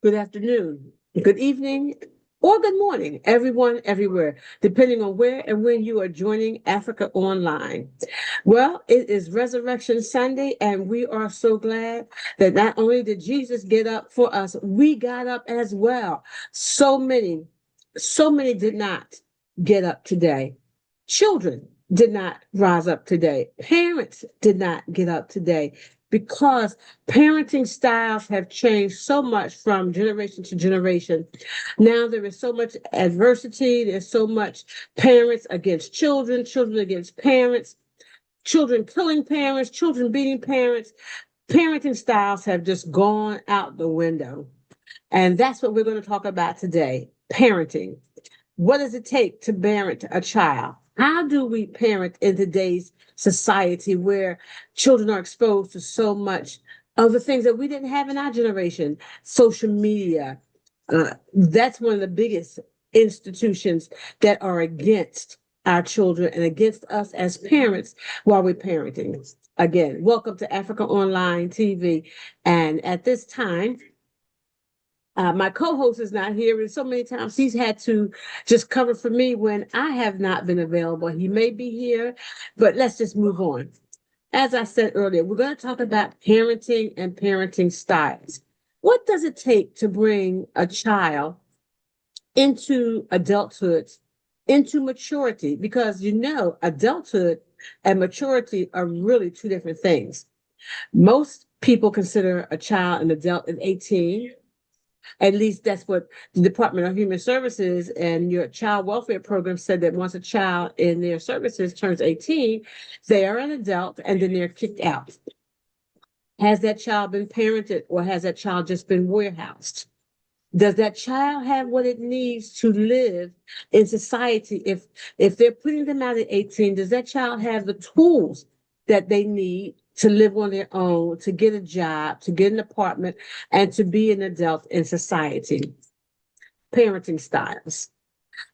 good afternoon, good evening, or good morning, everyone, everywhere, depending on where and when you are joining Africa Online. Well, it is Resurrection Sunday, and we are so glad that not only did Jesus get up for us, we got up as well. So many did not get up today. Children did not rise up today. Parents did not get up today because parenting styles have changed so much from generation to generation. Now there is so much adversity, there's so much parents against children, children against parents, children killing parents, children beating parents. Parenting styles have just gone out the window. And that's what we're going to talk about today, parenting. What does it take to parent a child? How do we parent in today's society where children are exposed to so much of the things that we didn't have in our generation? Social media, that's one of the biggest institutions that are against our children and against us as parents while we're parenting. Again, welcome to Africa Online TV. And at this time, my co-host is not here, and so many times he's had to just cover for me when I have not been available. He may be here, but let's just move on. As I said earlier, we're going to talk about parenting and parenting styles. What does it take to bring a child into adulthood, into maturity? Because adulthood and maturity are really two different things. Most people consider a child an adult at 18. At least that's what the Department of Human Services and your child welfare program said, that once a child in their services turns 18, they are an adult and then they're kicked out. Has that child been parented, or has that child just been warehoused? Does that child have what it needs to live in society? If they're putting them out at 18, does that child have the tools that they need to live on their own, to get a job, to get an apartment, and to be an adult in society? Parenting styles.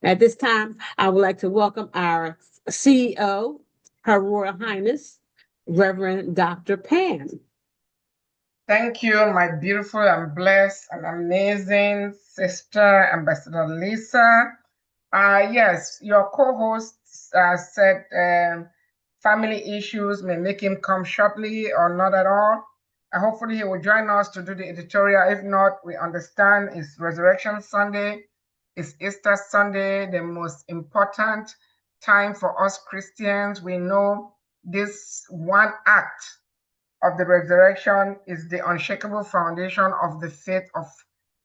At this time, I would like to welcome our CEO, Her Royal Highness, Reverend Dr. Pam. Thank you, my beautiful and blessed and amazing sister, Ambassador Lisa. Yes, your co-host said family issues may make him come shortly or not at all. Hopefully he will join us to do the editorial. If not, we understand it's Resurrection Sunday, it's Easter Sunday, the most important time for us Christians. We know this one act of the resurrection is the unshakable foundation of the faith of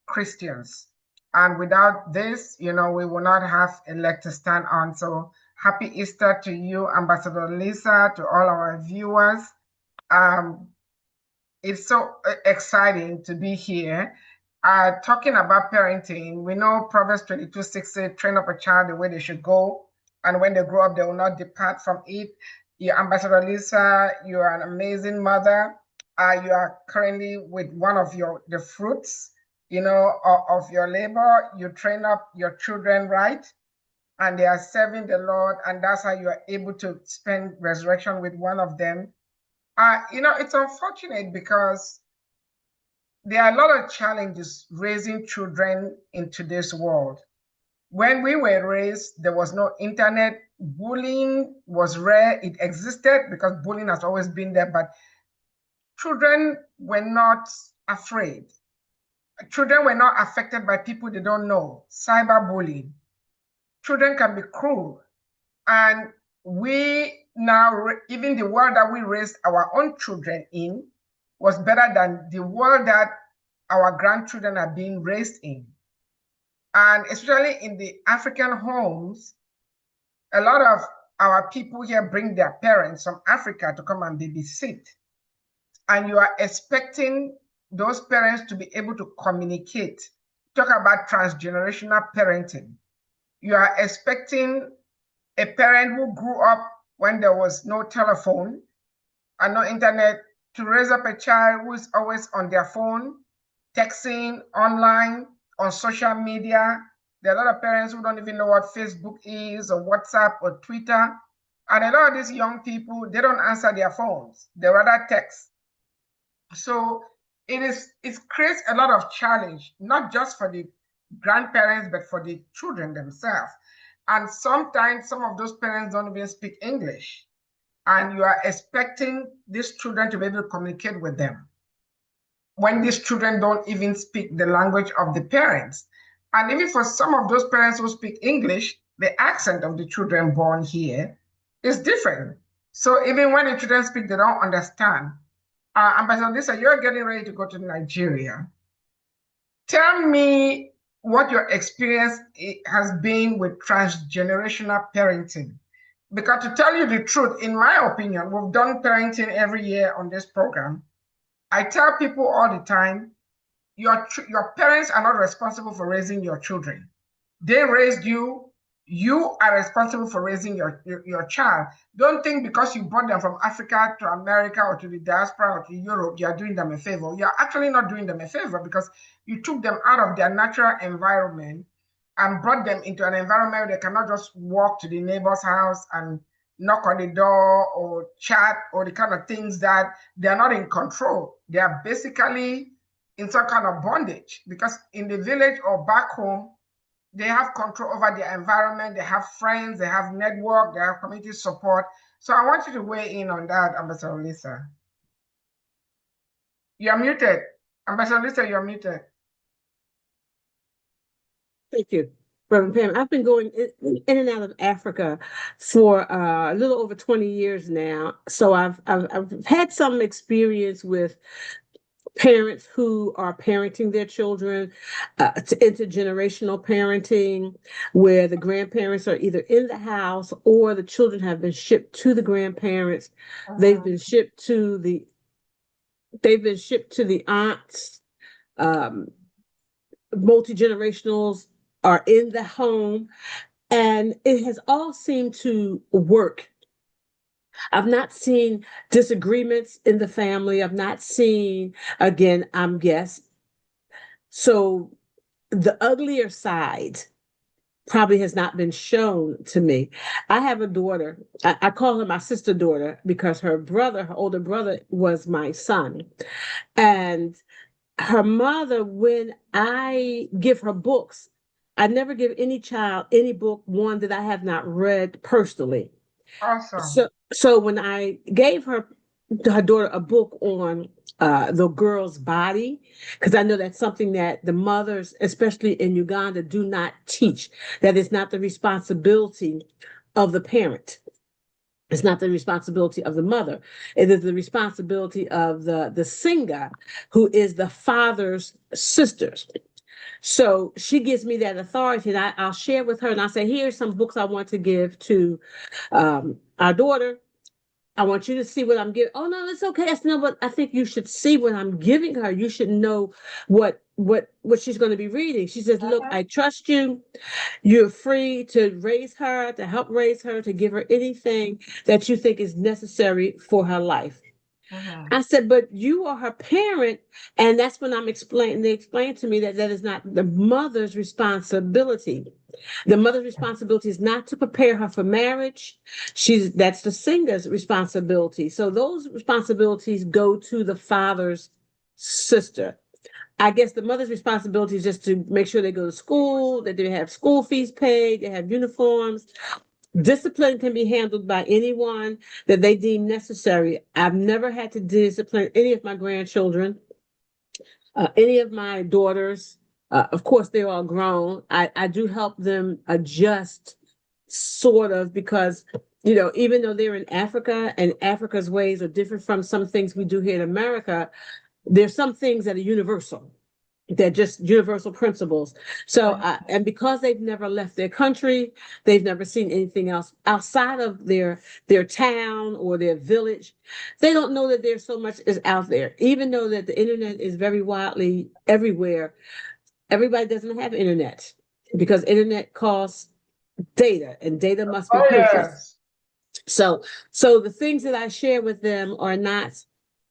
Christians. And without this, we will not have a leg to stand on. So happy Easter to you, Ambassador Lisa, to all our viewers. It's so exciting to be here. Talking about parenting, we know Proverbs 22:6 says, train up a child the way they should go, and when they grow up, they will not depart from it. Your Ambassador Lisa, you are an amazing mother. You are currently with one of the fruits, of your labor. You train up your children right, and they are serving the Lord, and that's how you are able to spend resurrection with one of them. It's unfortunate because there are a lot of challenges raising children in today's world. When we were raised, there was no internet. Bullying was rare. It existed because bullying has always been there, but children were not afraid. Children were not affected by people they don't know. Cyberbullying. Children can be cruel. And we now, even the world that we raised our own children in was better than the world that our grandchildren are being raised in. And especially in the African homes, a lot of our people here bring their parents from Africa to come and babysit. And you are expecting those parents to be able to communicate. Talk about transgenerational parenting. You are expecting a parent who grew up when there was no telephone and no internet to raise up a child who is always on their phone, texting, online, on social media. There are a lot of parents who don't even know what Facebook is or WhatsApp or Twitter. And a lot of these young people, they don't answer their phones. They rather text. So it creates a lot of challenge, not just for the grandparents, but for the children themselves. And sometimes some of those parents don't even speak English, and you are expecting these children to be able to communicate with them when these children don't even speak the language of the parents. And even for some of those parents who speak English, the accent of the children born here is different. So even when the children speak, they don't understand. Ambassador Lisa, you're getting ready to go to Nigeria. Tell me what your experience has been with transgenerational parenting. Because to tell you the truth, in my opinion, we've done parenting every year on this program. I tell people all the time, your parents are not responsible for raising your children. They raised you. You are responsible for raising your child. Don't think because you brought them from Africa to America or to the diaspora or to Europe, you are doing them a favor. You are actually not doing them a favor because you took them out of their natural environment and brought them into an environment where they cannot just walk to the neighbor's house and knock on the door or chat or the kind of things that they are not in control. They are basically in some kind of bondage because in the village or back home, they have control over their environment, they have friends, they have network, they have community support. So I want you to weigh in on that, Ambassador Lisa. You're muted. Ambassador Lisa, you're muted. Thank you, Reverend Pam. I've been going in and out of Africa for a little over 20 years now. So I've had some experience with parents who are parenting their children, intergenerational parenting, where the grandparents are either in the house or the children have been shipped to the grandparents. They've been shipped to the aunts. Multi-generationals are in the home, and it has all seemed to work. I've not seen disagreements in the family. I've not seen, again, I'm guess. So the uglier side probably has not been shown to me. I have a daughter. I call her my sister daughter because her older brother, was my son. And her mother, when I give her books, I never give any child any book, one that I have not read personally. Awesome. So when I gave her daughter a book on the girl's body, because I know that's something that the mothers, especially in Uganda, do not teach. That is not the responsibility of the parent. It's not the responsibility of the mother. It is the responsibility of the singer, who is the father's sisters. So she gives me that authority, and I'll share with her, and I say, here's some books I want to give to our daughter. I want you to see what I'm giving. Oh no, it's okay. I said, no, but I think you should see what I'm giving her. You should know what she's going to be reading. She says, look, I trust you. You're free to raise her, to help raise her, to give her anything that you think is necessary for her life. I said, but you are her parent. And that's when they explained to me that is not the mother's responsibility. The mother's responsibility is not to prepare her for marriage. That's the singer's responsibility. So those responsibilities go to the father's sister. I guess the mother's responsibility is just to make sure they go to school, that they have school fees paid, they have uniforms. Discipline can be handled by anyone that they deem necessary. I've never had to discipline any of my grandchildren, any of my daughters. Of course, they're all grown. I do help them adjust, sort of, because, even though they're in Africa and Africa's ways are different from some things we do here in America, there's some things that are universal. They're just universal principles. So, and because they've never left their country, they've never seen anything else outside of their town or their village. They don't know that there's so much is out there. Even though that the internet is very widely everywhere, everybody doesn't have internet because internet costs data, and data must be purchased. So the things that I share with them are not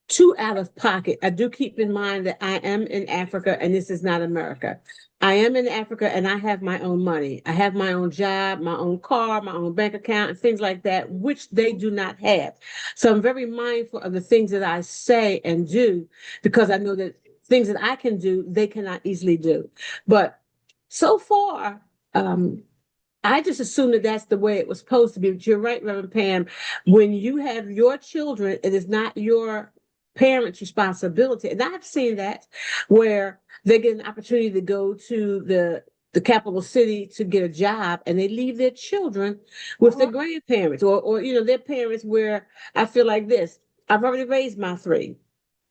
too out of pocket. I do keep in mind that I am in Africa and this is not America. I am in Africa and I have my own money. I have my own job, my own car, my own bank account, and things like that, which they do not have. So I'm very mindful of the things that I say and do because I know that things that I can do, they cannot easily do. But so far, I just assumed that that's the way it was supposed to be. But you're right, Reverend Pam. When you have your children, it is not your parents' responsibility. And I've seen that where they get an opportunity to go to the capital city to get a job, and they leave their children with their grandparents or their parents. Where I feel like this: I've already raised my three.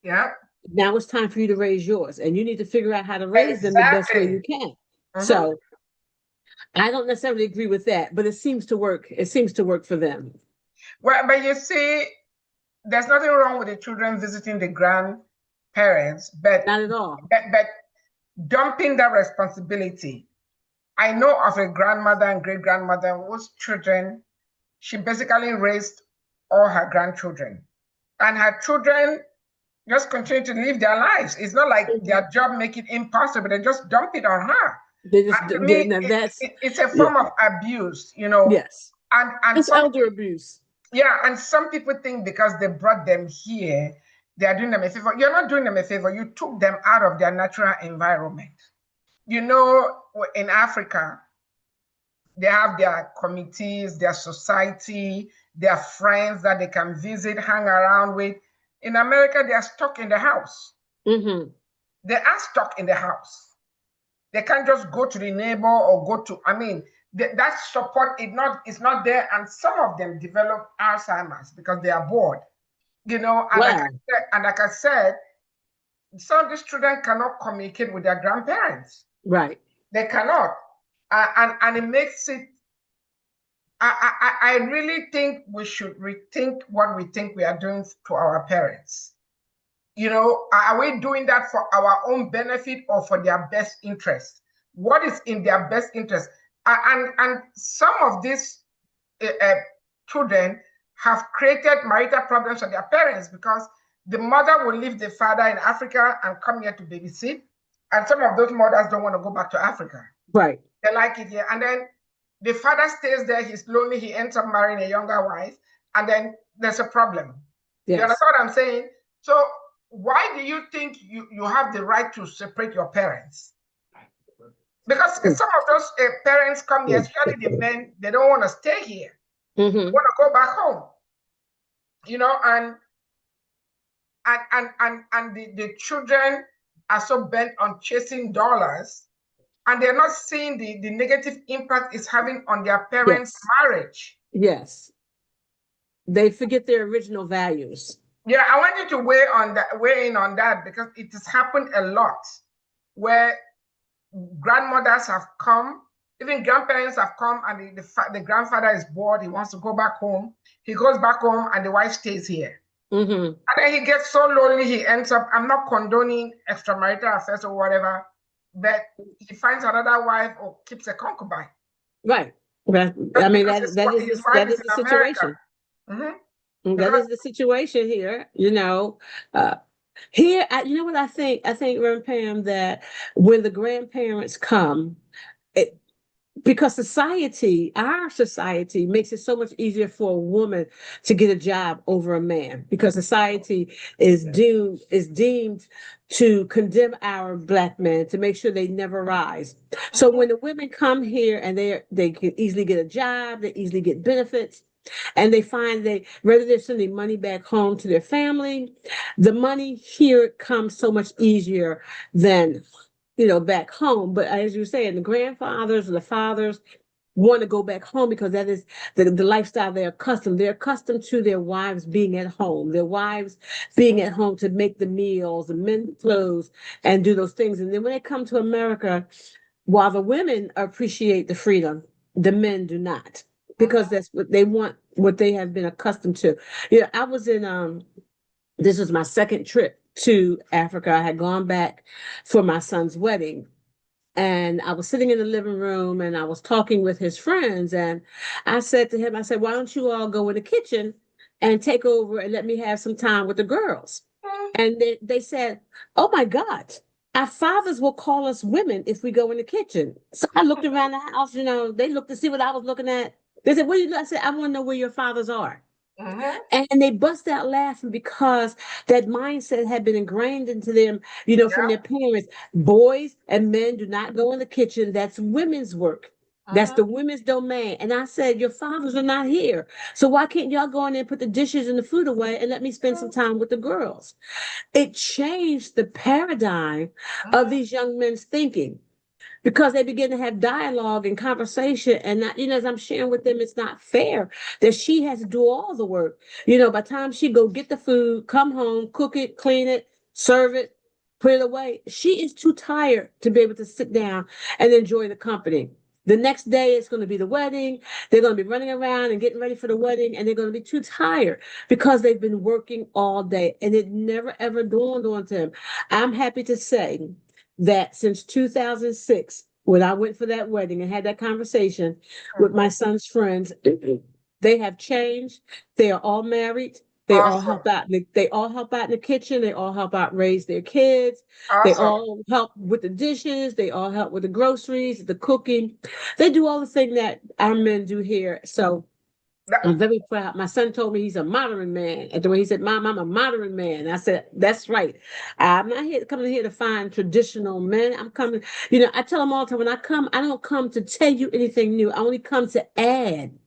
Yeah. Now it's time for you to raise yours, and you need to figure out how to raise them the best way Exactly. you can. So I don't necessarily agree with that, but it seems to work. It seems to work for them. Well, but you see, there's nothing wrong with the children visiting the grandparents, but Not at all. but dumping that responsibility. I know of a grandmother and great grandmother whose children, she basically raised all her grandchildren, and her children just continue to live their lives. It's not like their job make it impossible. They just dump it on her. They just And to me, now that's it's a yeah. form of abuse, you know. Yes. And It's some, elder abuse. yeah, and some people think because they brought them here, they are doing them a favor. You're not doing them a favor. You took them out of their natural environment. You know, in Africa, they have their committees, their society, their friends that they can visit, hang around with. In America, they are stuck in the house. Mm-hmm. They are stuck in the house. They can't just go to the neighbor or go to, I mean, that support is not there. And some of them develop Alzheimer's because they are bored, you know. And Wow. like I said, some of these children cannot communicate with their grandparents. Right. They cannot. And it makes it, I really think we should rethink what we think we are doing to our parents. You know, are we doing that for our own benefit or for their best interest? What is in their best interest? And some of these children have created marital problems for their parents because the mother will leave the father in Africa and come here to babysit. And some of those mothers don't want to go back to Africa. Right. They like it here. And then the father stays there, he's lonely, he ends up marrying a younger wife, and then there's a problem. Yes. You understand what I'm saying? So why do you think you have the right to separate your parents? Because some of those parents come here, especially the men, they don't want to stay here. They want to go back home. You know, and the children are so bent on chasing dollars, and they're not seeing the negative impact it's having on their parents' marriage. Yes. They forget their original values. Yeah, I want you to weigh in on that because it has happened a lot where grandmothers have come, even grandparents have come, and the grandfather is bored, he wants to go back home. He goes back home and the wife stays here. And then he gets so lonely, he ends up, I'm not condoning extramarital affairs or whatever, but he finds another wife or keeps a concubine. Right. I mean, that is the situation. That is the situation here, you know. Here, you know what I think? I think, Reverend Pam, that when the grandparents come, because our society makes it so much easier for a woman to get a job over a man, because society is deemed to condemn our Black men, to make sure they never rise. So when the women come here and they can easily get a job, they easily get benefits, and they find rather they're sending money back home to their family, the money here comes so much easier than back home. But as you were saying, the grandfathers or the fathers want to go back home because that is the lifestyle they're accustomed. They're accustomed to their wives being at home, to make the meals and mend the clothes and do those things. And then when they come to America, while the women appreciate the freedom, the men do not, because that's what they want, what they have been accustomed to. I was in this was my second trip to Africa. I had gone back for my son's wedding, and I was sitting in the living room and I was talking with his friends, and I said to him, why don't you all go in the kitchen and take over and let me have some time with the girls? And they said, oh my God, our fathers will call us women if we go in the kitchen. So I looked around the house, they looked to see what I was looking at. They said, what are you doing? I said, I want to know where your fathers are. Mm-hmm. And they bust out laughing because that mindset had been ingrained into them, from Yeah. their parents. Boys and men do not go in the kitchen. That's women's work. That's Mm-hmm. the women's domain. And I said, your fathers are not here. So why can't y'all go in there and put the dishes and the food away and let me spend some time with the girls? It changed the paradigm of Mm-hmm. these young men's thinking because they begin to have dialogue and conversation. And not, as I'm sharing with them, it's not fair that she has to do all the work. By the time she go get the food, come home, cook it, clean it, serve it, put it away, she is too tired to be able to sit down and enjoy the company. The next day it's going to be the wedding. They're going to be running around and getting ready for the wedding, and they're going to be too tired because they've been working all day. And it never ever dawned on them. I'm happy to say that since 2006, when I went for that wedding and had that conversation with my Mm-hmm. son's friends, they have changed. They are all married. They all Awesome. help out. They all help out in the kitchen. They all help out raise their kids. They Awesome. all help with the dishes. They all help with the groceries, the cooking. They do all the thing that our men do here. So That, I'm very proud. My son told me he's a modern man. And the way he said, Mom, I'm a modern man. I said, that's right. I'm not coming here to find traditional men. I'm coming, I tell them all the time, when I come, I don't come to tell you anything new. I only come to add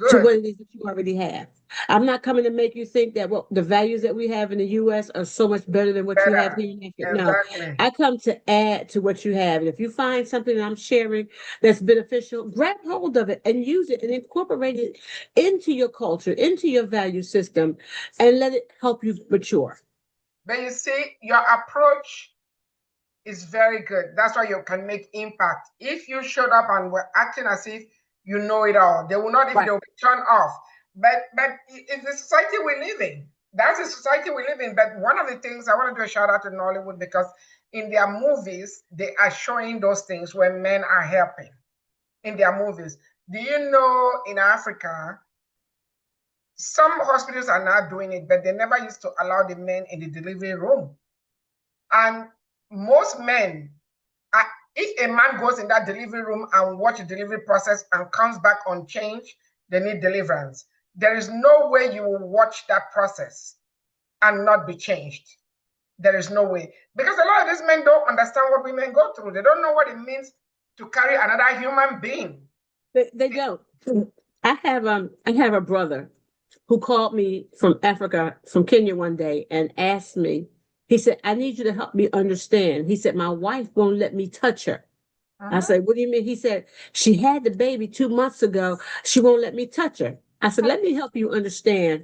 to good. what it is that you already have. I'm not coming to make you think that the values that we have in the US are so much better than what you have Better. here in Africa. No, Exactly. I come to add to what you have. And if you find something that I'm sharing that's beneficial, grab hold of it and use it and incorporate it into your culture, into your value system, and let it help you mature. But you see, your approach is very good. That's why you can make impact. If you showed up and were acting as if you know it all, they will not even, Right. they'll be turned off. But it's the society we live in. That's the society we live in. But one of the things I want to do a shout out to Nollywood, because in their movies, they are showing those things where men are helping in their movies. Do you know in Africa, some hospitals are not doing it, but they never used to allow the men in the delivery room. And most men, if a man goes in that delivery room and watch the delivery process and comes back unchanged, they need deliverance. There is no way you will watch that process and not be changed. There is no way. Because a lot of these men don't understand what women go through. They don't know what it means to carry another human being. They don't. I have a brother who called me from Africa, from Kenya one day and asked me, he said, I need you to help me understand. He said, my wife won't let me touch her. I Uh-huh. said, what do you mean? He said, she had the baby 2 months ago. She won't let me touch her. I said, let me help you understand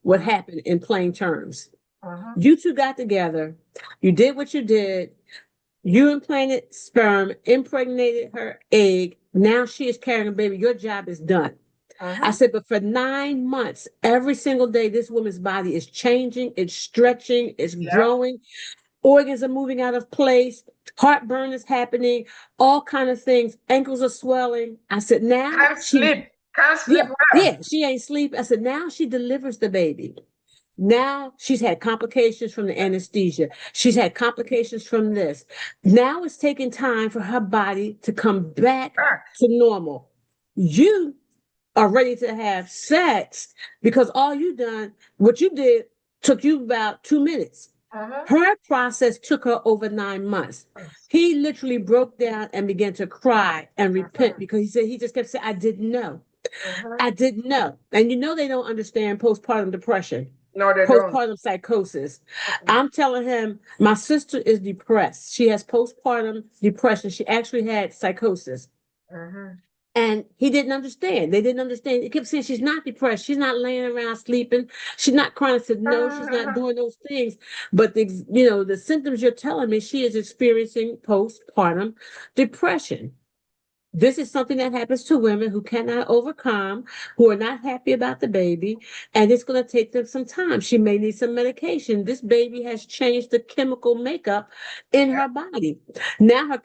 what Uh-huh. happened in plain terms. Uh-huh. You two got together. You did what you did. You implanted sperm, impregnated her egg. Now she is carrying a baby. Your job is done. I Uh-huh. said, but for 9 months, every single day, this woman's body is changing, it's stretching, it's Yeah. growing, organs are moving out of place, heartburn is happening, all kind of things, ankles are swelling. I said, now Can't she, sleep. Can't sleep yeah, well. yeah, she ain't sleep. I said, now she delivers the baby. Now she's had complications from the anesthesia. She's had complications from this. Now it's taking time for her body to come back Back. to normal. You are ready to have sex because what you did took you about 2 minutes. Uh-huh. Her process took her over 9 months. He literally broke down and began to cry and repent Uh-huh. because he just kept saying, I didn't know. Uh-huh. I didn't know. And they don't understand postpartum depression, No, they don't. postpartum psychosis. Uh-uh. I'm telling him, my sister is depressed. She has postpartum depression. She actually had psychosis. Uh-huh. And he didn't understand. They didn't understand. He kept saying she's not depressed. She's not laying around sleeping. She's not crying. I said, no, she's not Uh-huh. doing those things. But the symptoms you're telling me, she is experiencing postpartum depression. This is something that happens to women who cannot overcome, who are not happy about the baby, and it's going to take them some time. She may need some medication. This baby has changed the chemical makeup in Yeah. her body. Now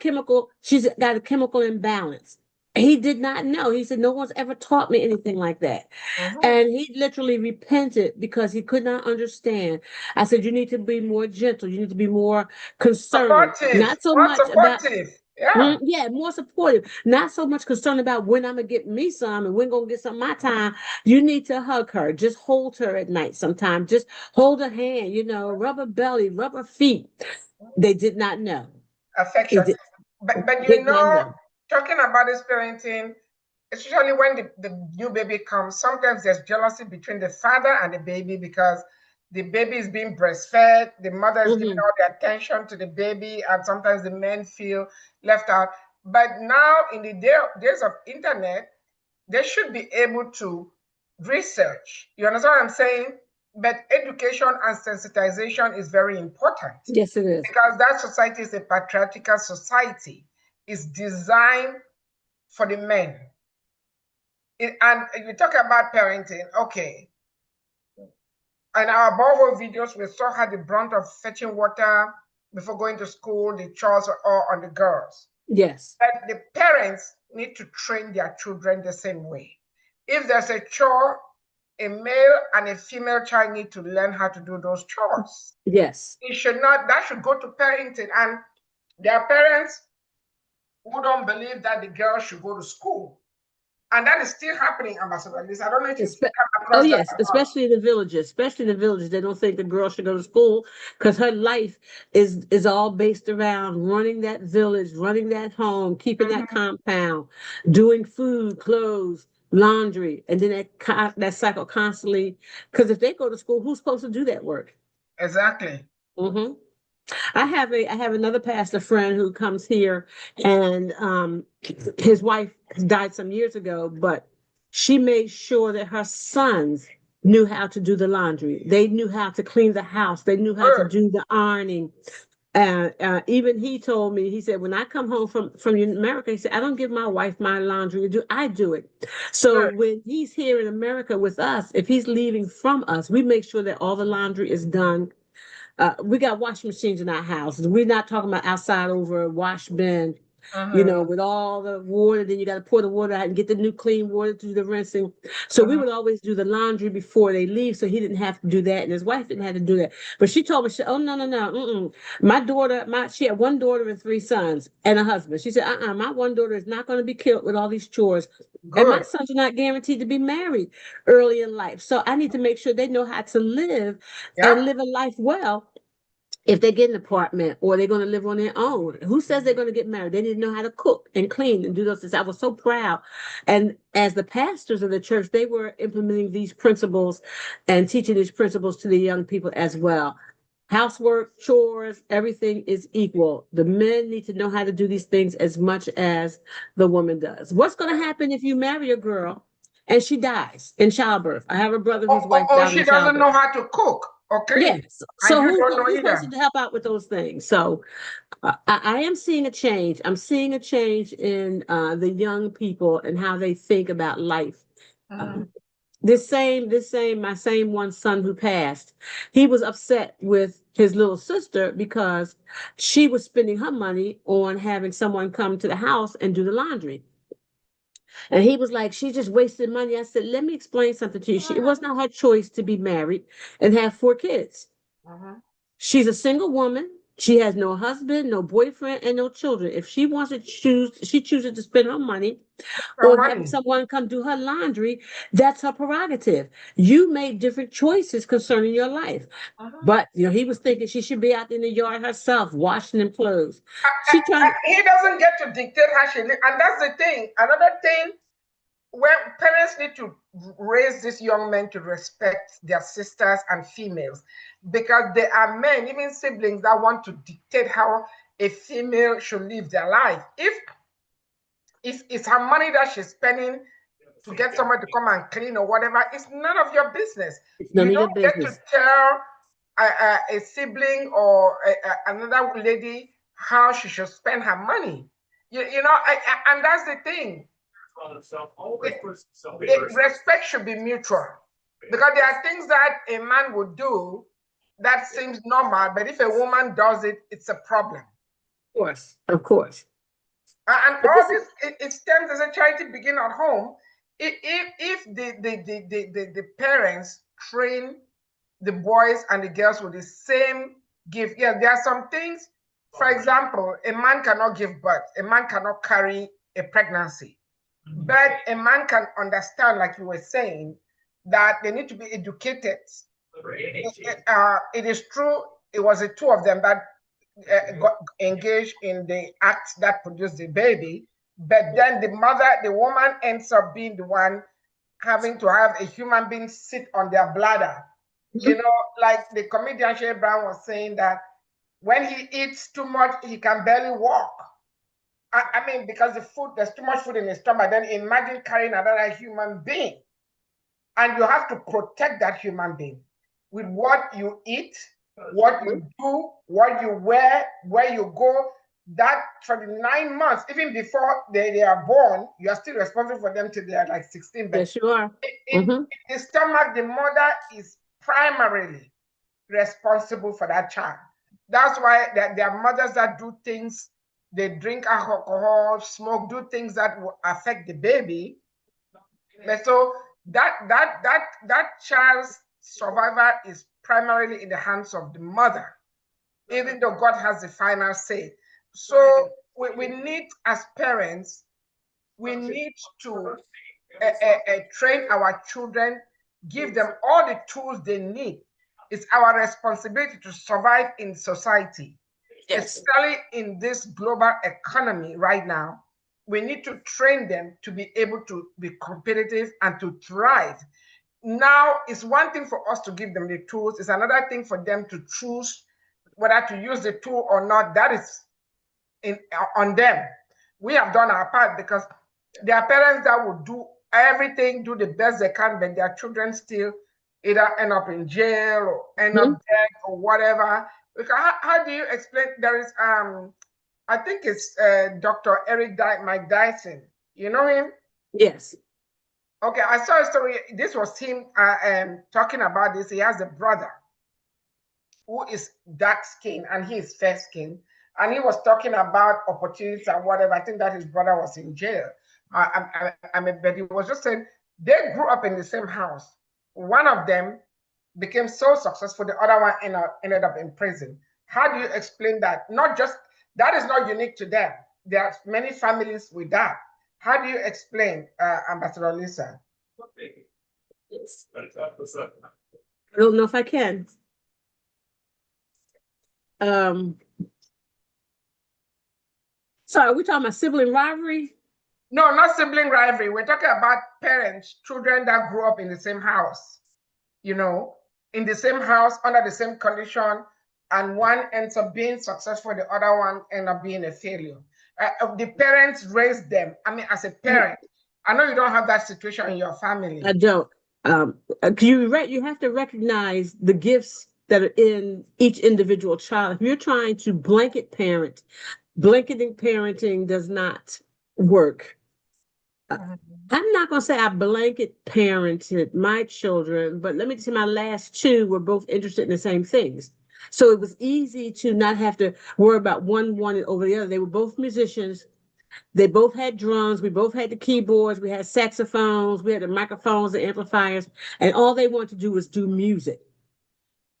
she's got a chemical imbalance. He did not know. He said, no one's ever taught me anything like that. Uh-huh. And he literally repented because he could not understand. I said, you need to be more gentle. You need to be more concerning, Supportive. not so More much about supportive. Yeah, Yeah, more supportive. Not so much concerned about when I'm gonna get me some and when gonna get some my time. You need to hug her. Just hold her at night sometime. Just hold her hand, rub her belly, rub her feet. They did not know. They affection. did, But did not know. talking about this parenting, especially when the new baby comes, sometimes there's jealousy between the father and the baby because the baby is being breastfed, the mother is giving Hmm. all the attention to the baby, and sometimes the men feel left out. But now, in the days of internet, they should be able to research. You understand what I'm saying? But education and sensitization is very important Yes, it is. because that society is a patriarchal society. It's designed for the men. And you talk about parenting, okay. In our borehole videos, we saw how the brunt of fetching water before going to school, the chores are all on the girls. Yes. But the parents need to train their children the same way. If there's a chore, a male and a female child need to learn how to do those chores. Yes. It should not, that should go to parenting. And there are parents who don't believe that the girl should go to school. And that is still happening, Ambassador Liz. I don't know if you've Espe- come Oh across that yes, at all. especially in the villages. Especially in the villages, they don't think the girl should go to school because her life is all based around running that village, running that home, keeping that Mhm. compound, doing food, clothes, laundry, and then that cycle constantly. Because if they go to school, who's supposed to do that work? Exactly. Hmm. I have another pastor friend who comes here, and his wife died some years ago, but she made sure that her sons knew how to do the laundry. They knew how to clean the house. They knew how to Good. do the ironing. Even he told me, he said, when I come home from America, he said, I don't give my wife my laundry to do. I do it. So Good. when he's here in America with us, if he's leaving from us, we make sure that all the laundry is done. We got washing machines in our houses. We're not talking about outside over a wash bin, Mm-hmm. with all the water. Then you got to pour the water out and get the new clean water to do the rinsing. So we Mm-hmm. would always do the laundry before they leave, so he didn't have to do that, and his wife didn't have to do that. But she told me, "Oh no, no, no, mm-mm. My daughter, she had one daughter and three sons and a husband. She said, my one daughter is not going to be killed with all these chores." And my Good. sons are not guaranteed to be married early in life. So I need to make sure they know how to live Yeah. and live a life well if they get an apartment or they're going to live on their own. Who says they're going to get married? They need to know how to cook and clean and do those things. I was so proud. And as the pastors of the church, they were implementing these principles and teaching these principles to the young people as well. Housework, chores, everything is equal. The men need to know how to do these things as much as the woman does. What's going to happen if you marry a girl and she dies in childbirth? I have a brother whose wife Or died she in doesn't childbirth. know how to cook or clean, Yes. and So you who's don't go- know who's supposed either. to help out with those things? So I am seeing a change. I'm seeing a change in the young people and how they think about life. Mm-hmm. Um, my same one son who passed, he was upset with his little sister because she was spending her money on having someone come to the house and do the laundry. And he was like, she just wasted money. I said, let me explain something to you. It was not her choice to be married and have four kids. Mm-hmm. She's a single woman. She has no husband, no boyfriend, and no children. If she wants to she chooses to spend her money Her on having money. someone come do her laundry. That's her prerogative. You made different choices concerning your life. Mm-hmm. But he was thinking she should be out in the yard herself, washing them clothes. She trying to, He doesn't get to dictate how she lives, and that's the thing. Another thing, where parents need to raise these young men to respect their sisters and females, because there are men, even siblings, that want to dictate how a female should live their life. If it's her money that she's spending to get someone to come and clean or whatever, it's none of your business. it's none You of your don't get to business. tell a sibling or another lady how she should spend her money. And that's the thing. Respect should be mutual, because there are things that a man would do that seems normal, but if a woman does it, it's a problem. Of course, of course. And But all this is this, it stems as a charity begin at home. If the parents train the boys and the girls with the same gift, yeah, there are some things For example, a man cannot give birth, a man cannot carry a pregnancy, but a man can understand, like you were saying, that they need to be educated. It is true, it was the two of them that got engaged in the act that produced the baby, but then the mother, the woman, ends up being the one having to have a human being sit on their bladder. You know, like the comedian Shay Brown was saying that when he eats too much, he can barely walk. I mean, because there's too much food in his stomach. Then imagine carrying another human being. And you have to protect that human being with what you eat, what you do, what you wear, where you go. That for the 9 months, even before they are born, you are still responsible for them till they are like 16. But yes, you are. in the stomach, the mother is primarily responsible for that child. That's why there are mothers that do things, they drink alcohol, smoke, do things that will affect the baby. And so that child's survival is primarily in the hands of the mother, even though God has the final say. So we need, as parents, we need to train our children, give them all the tools they need. It's our responsibility to survive in society, Yes. especially in this global economy right now. We need to train them to be able to be competitive and to thrive. Now, it's one thing for us to give them the tools, it's another thing for them to choose whether to use the tool or not. That is on them. We have done our part because there are parents that will do everything, do the best they can, but their children still either end up in jail or end up dead or whatever. Because how do you explain? There is I think it's Dr. Mike Dyson. You know him? Yes. Okay, I saw a story. This was him talking about this. He has a brother who is dark skinned and he is fair skinned. And he was talking about opportunities and whatever. I think that his brother was in jail. But he was just saying they grew up in the same house. One of them became so successful, the other one ended up in prison. How do you explain that? Not just that is not unique to them. There are many families with that. How do you explain, Ambassador Lisa? Yes. I don't know if I can. Sorry, are we talking about sibling rivalry? No, not sibling rivalry. We're talking about parents, children that grew up in the same house, you know, in the same house, under the same condition, and one ends up being successful, the other one ends up being a failure. The parents raised them. I mean, as a parent, I know you don't have that situation in your family. I don't. You have to recognize the gifts that are in each individual child. If you're trying to blanket parent, blanketing parenting does not work. I'm not going to say I blanket parented my children, but let me say my last two were both interested in the same things. So it was easy to not have to worry about one wanted over the other. They were both musicians. They both had drums. We both had the keyboards. We had saxophones. We had the microphones, the amplifiers, and all they wanted to do was do music.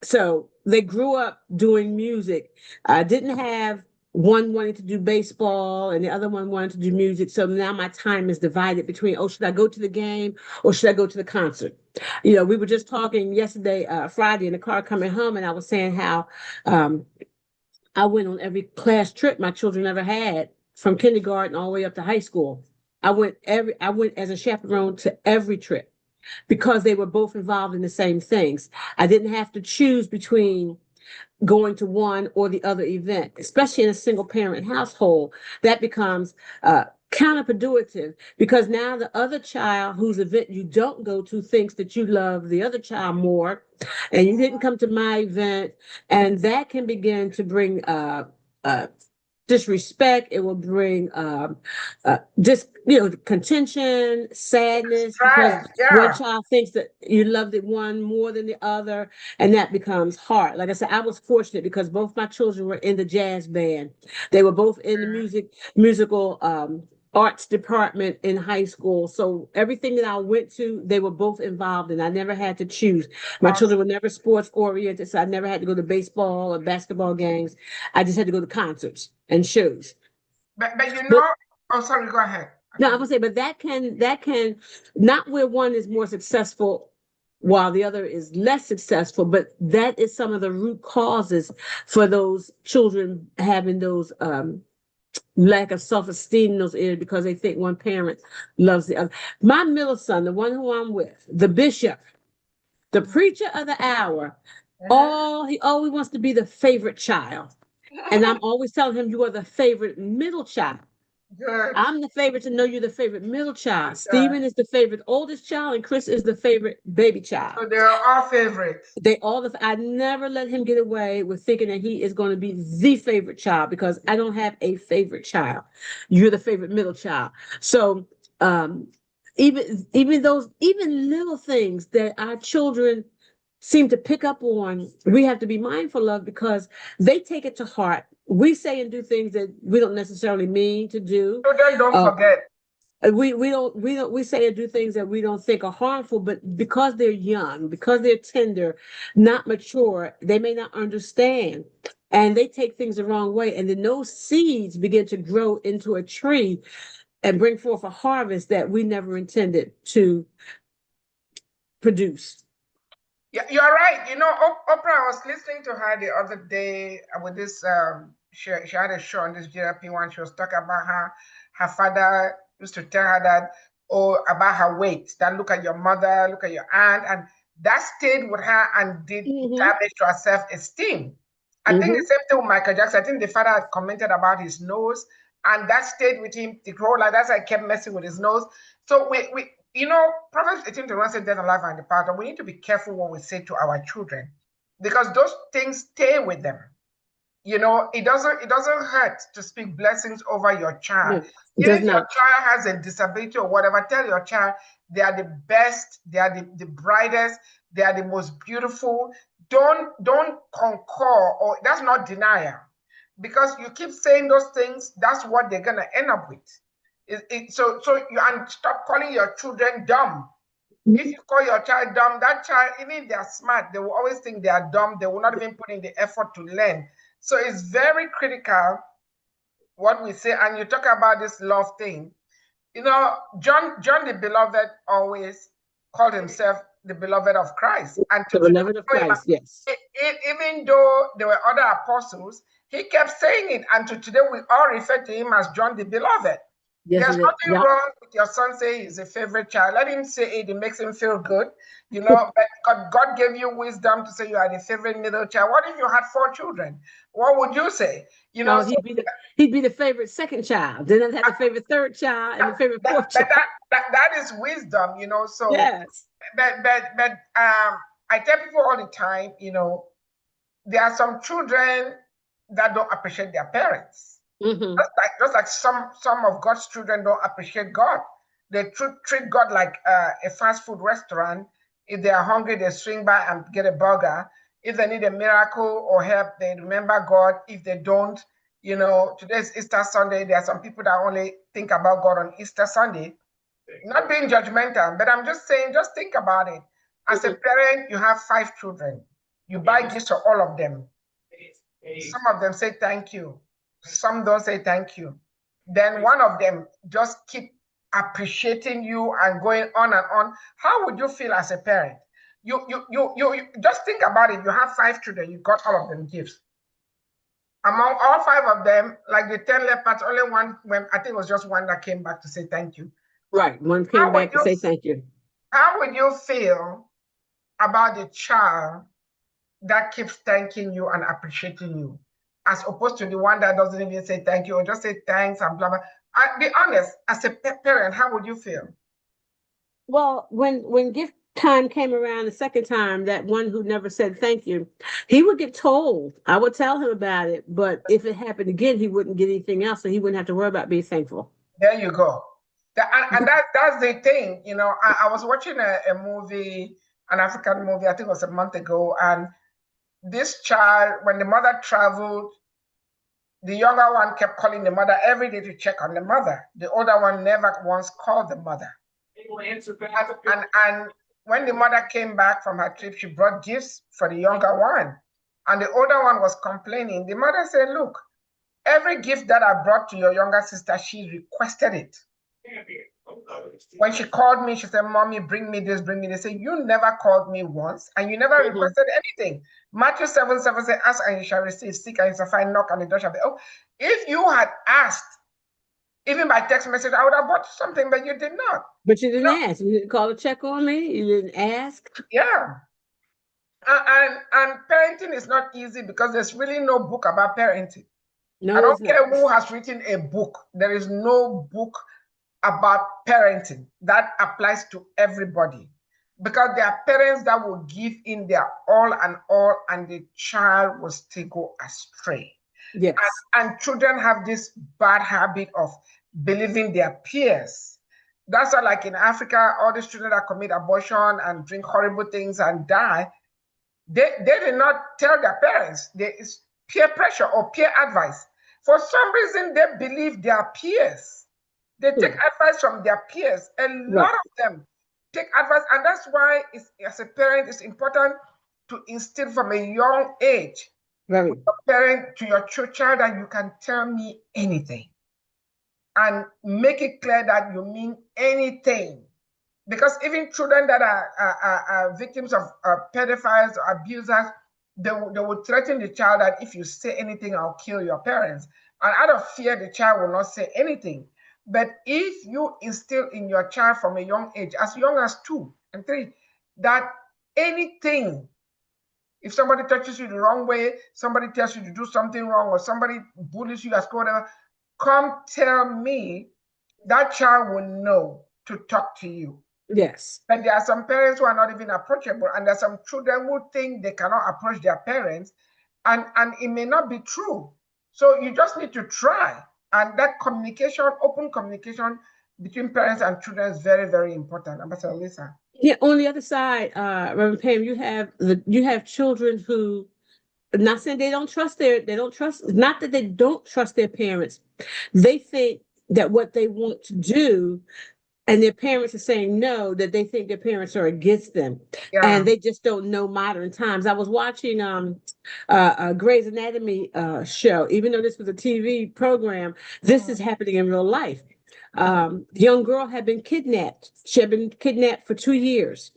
So they grew up doing music. I didn't have one wanting to do baseball and the other one wanted to do music. So now my time is divided between, oh, should I go to the game or should I go to the concert? You know, we were just talking yesterday, Friday in the car coming home, and I was saying how I went on every class trip my children ever had from kindergarten all the way up to high school. I went as a chaperone to every trip because they were both involved in the same things. I didn't have to choose between going to one or the other event, especially in a single parent household. That becomes counterproductive because now the other child whose event you don't go to thinks that you love the other child more and you didn't come to my event, and that can begin to bring disrespect. It will bring contention, sadness, because one child thinks that you love the one more than the other, and that becomes hard. Like I said, I was fortunate because both my children were in the jazz band. They were both in the musical arts department in high school. So everything that I went to, they were both involved in. I never had to choose. My children were never sports oriented, so I never had to go to baseball or basketball games. I just had to go to concerts and shows. But you But know, oh, sorry, go ahead. no, I'm gonna say, but that can not where one is more successful while the other is less successful, but that is some of the root causes for those children having those lack of self-esteem in those areas because they think one parent loves the other. My middle son, the one who I'm with, the bishop, the preacher of the hour, he always wants to be the favorite child. And I'm always telling him, you are the favorite middle child. Good. I'm the favorite to know you're the favorite middle child. Yeah. Stephen is the favorite oldest child, and Chris is the favorite baby child. So they're all favorites. I never let him get away with thinking that he is going to be the favorite child because I don't have a favorite child. You're the favorite middle child. So even little things that our children seem to pick up on, we have to be mindful of because they take it to heart. We say and do things that we don't necessarily mean to do. Children don't forget. We say and do things that we don't think are harmful, but because they're young, because they're tender, not mature, they may not understand. And they take things the wrong way. And then those seeds begin to grow into a tree and bring forth a harvest that we never intended to produce. Yeah, you're right. You know, Oprah, I was listening to her the other day with this, she had a show on this GLP-1. She was talking about her father used to tell her that, oh, about her weight, that look at your mother, look at your aunt, and that stayed with her and did damage to her self-esteem. I think the same thing with Michael Jackson. I think the father had commented about his nose, and that stayed with him the whole life. That's why I kept messing with his nose. So we you know, Proverbs 18:1 says death and life are in the power. And we need to be careful what we say to our children because those things stay with them. You know, it doesn't hurt to speak blessings over your child. No, Even if your child has a disability or whatever, tell your child they are the best, they are the brightest, they are the most beautiful. Don't concur, or that's not denial. Because you keep saying those things, that's what they're gonna end up with. So you, and stop calling your children dumb. If you call your child dumb, that child, even if they are smart, they will always think they are dumb. They will not even put in the effort to learn. So it's very critical what we say. And you talk about this love thing. You know, John the Beloved always called himself the beloved of Christ. And the beloved of Christ, yes. Even though there were other apostles, he kept saying it. And to today, we all refer to him as John the Beloved. Yes, there's nothing wrong with your son saying he's a favorite child. Let him say it. It makes him feel good. You know, but God gave you wisdom to say you are the favorite middle child. What if you had 4 children? What would you say? You know, he'd be the favorite second child. Then I'd have the favorite third child and the favorite fourth child. That is wisdom, you know. So yes. But I tell people all the time, you know, there are some children that don't appreciate their parents. Just like some of God's children don't appreciate God. They treat God like a fast food restaurant. If they are hungry, they swing by and get a burger. If they need a miracle or help, they remember God. If they don't, you know, today's Easter Sunday. There are some people that only think about God on Easter Sunday. Not being judgmental, but I'm just saying, just think about it. As a parent, you have 5 children. You buy gifts for all of them. Some of them say thank you. Some don't say thank you. Then one of them just keep appreciating you and going on and on. How would you feel as a parent? You just think about it. You have 5 children. You got all of them gifts. Among all 5 of them, like the 10 leopards, only one, when I think it was just one that came back to say thank you. Right. One came back to say thank you. How would you feel about the child that keeps thanking you and appreciating you, as opposed to the one that doesn't even say thank you or just say thanks and blah blah? Be honest, as a parent, how would you feel? Well, when gift time came around the second time, that one who never said thank you, he would get told. I would tell him about it, but if it happened again, he wouldn't get anything else, so he wouldn't have to worry about being thankful. There you go. And that's the thing. You know, I was watching a movie, an African movie, I think it was a month ago, and this child, when the mother traveled, The younger one kept calling the mother every day to check on the mother. The older one never once called the mother. And when the mother came back from her trip, she brought gifts for the younger one. And the older one was complaining. The mother said, look, every gift that I brought to your younger sister, she requested it. When she called me, she said, Mommy, bring me this, bring me this. Say, you never called me once and you never requested anything. Matthew 7:7 says, ask and you shall receive, seek and you shall find, knock and the door shall be open. If you had asked, even by text message, I would have bought something, but you did not. But you didn't ask. You didn't call to check on me. You didn't ask. Yeah. And parenting is not easy because there's really no book about parenting. No, I it's don't care not. who has written a book. There is no book about parenting that applies to everybody, because there are parents that will give in their all, and the child will still go astray. Yes. And children have this bad habit of believing their peers. That's why, like in Africa, all these children that commit abortion and drink horrible things and die, they did not tell their parents. It's peer pressure or peer advice. For some reason, they believe their peers. They take advice from their peers. A lot of them take advice. And that's why, as a parent, it's important to instill from a young age with your parent to your child that you can tell me anything. And make it clear that you mean anything. Because even children that are victims of pedophiles or abusers, they will threaten the child that if you say anything, I'll kill your parents. And out of fear, the child will not say anything. But if you instill in your child from a young age, as young as 2 and 3, that anything, if somebody touches you the wrong way, somebody tells you to do something wrong, or somebody bullies you as whatever, come tell me, that child will know to talk to you. Yes. But there are some parents who are not even approachable, and there are some children who think they cannot approach their parents, and it may not be true. So you just need to try. And that communication, open communication between parents and children is very, very important. Ambassador Lisa. Yeah, on the other side, Reverend Pam, you have children who, not saying they don't trust not that they don't trust their parents. They think that what they want to do, and their parents are saying no, that they think their parents are against them. Yeah. And they just don't know modern times. I was watching a Grey's Anatomy show. Even though this was a TV program, this is happening in real life. The young girl had been kidnapped. She had been kidnapped for 2 years.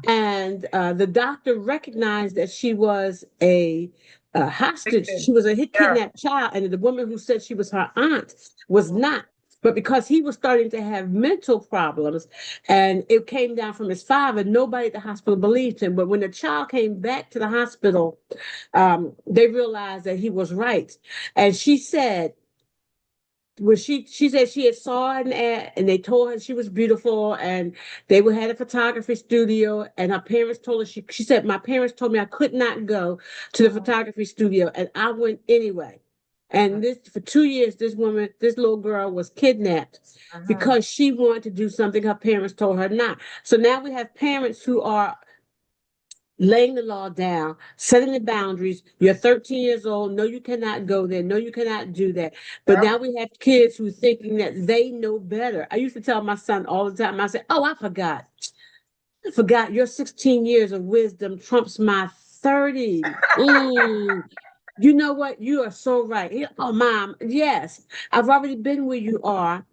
And the doctor recognized that she was a hostage. She was a kidnapped child. And the woman who said she was her aunt was not. But because he was starting to have mental problems, and it came down from his father, nobody at the hospital believed him. But when the child came back to the hospital, they realized that he was right. And she said, well, she said she had saw an ad and they told her she was beautiful, and they had a photography studio, and her parents told her, she said, my parents told me I could not go to the photography studio, and I went anyway. And this, for 2 years, this little girl was kidnapped because she wanted to do something her parents told her not. So now we have parents who are laying the law down, setting the boundaries. You're 13 years old. No, you cannot go there. No, you cannot do that. But now we have kids who are thinking that they know better. I used to tell my son all the time, I said, oh, I forgot. Your 16 years of wisdom trumps my 30. You know what? You are so right. Oh, Mom, yes, I've already been where you are.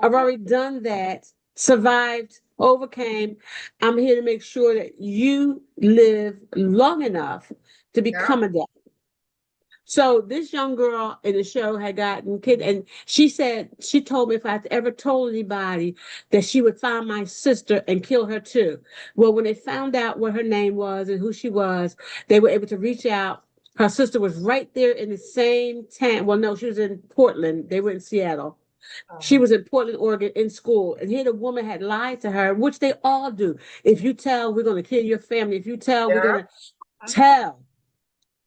I've already done that, survived, overcame. I'm here to make sure that you live long enough to become a dad. So this young girl in the show had gotten kid, and she told me if I had ever told anybody that she would find my sister and kill her too. Well, when they found out what her name was and who she was, they were able to reach out. Her sister was right there in the same town. Well, no, she was in Portland. They were in Seattle. She was in Portland, Oregon in school. And here the woman had lied to her, which they all do. If you tell, we're going to kill your family. If you tell, we're going to tell.